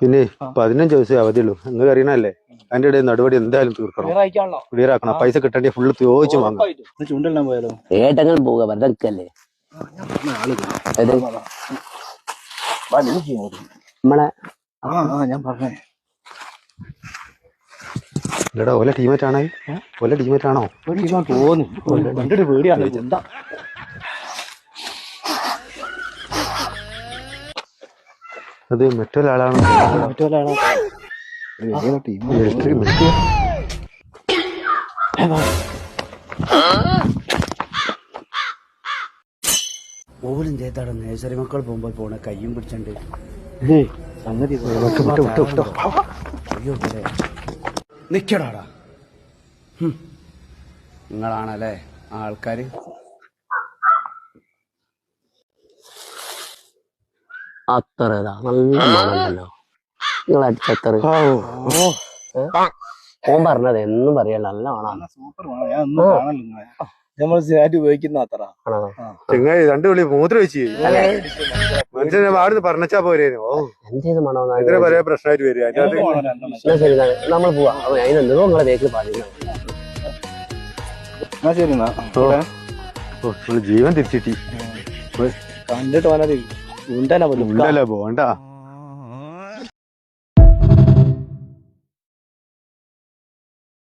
പിന്നെ 15 ദിവസം അവധിയുള്ളൂ. നിങ്ങൾക്ക് അറിയണല്ലേ, അതിന്റെ ഇടയിൽ നടപടി എന്തായാലും തീർക്കണം, ക്ലിയർ ആക്കണം. പൈസ കിട്ടേണ്ടി ഫുള്ള് ചോദിച്ചു വാങ്ങാം. ചൂണ്ടെല്ലാം പോയാലോ? ഏട്ടെങ്കിലും പോവുക, വെറുതെ നിൽക്കല്ലേ. നമ്മളെ ഞാൻ പറഞ്ഞേ ഇല്ലടാ, ഓല ടീമേറ്റാണോ? ഓല ടീമേറ്റാണോ തോന്നുന്നു. കണ്ടിട്ട് പേടിയാണ്. എന്താ അത് മറ്റൊരാളാണോ? മറ്റൊരാളാണോ? ഓലും ചേത്താടെ നേഴ്സറി മക്കൾ പോകുമ്പോൾ പോണ കയ്യും പിടിച്ചണ്ട്. സംഗതി നിക്കടാടാ. നിങ്ങളാണല്ലേ ആൾക്കാര്. അത്ര നല്ല മണമല്ലോ നിങ്ങൾ അടിച്ചത്ര. ഓൻ പറഞ്ഞത് എന്നും പറയാ നല്ല മണാണ്. നമ്മൾ സ്ഥിരമായിട്ട് ഉപയോഗിക്കുന്ന അത്ര ചെങ്ങായി 2 വിളി മൂത്രം വെച്ച് മനുഷ്യനെ വാടുന്ന് പറഞ്ഞാ പോരേനു. എന്തേത് മണോ പറയാ പ്രശ്നമായിട്ട് വരിക. നമ്മൾ പോവാ. അതിനെന്തോ നിങ്ങളെ വേക്കിൽ പാടില്ല. ജീവൻ തിരിച്ചിട്ടി കണ്ടിട്ട് പോകാനോ പോണ്ട.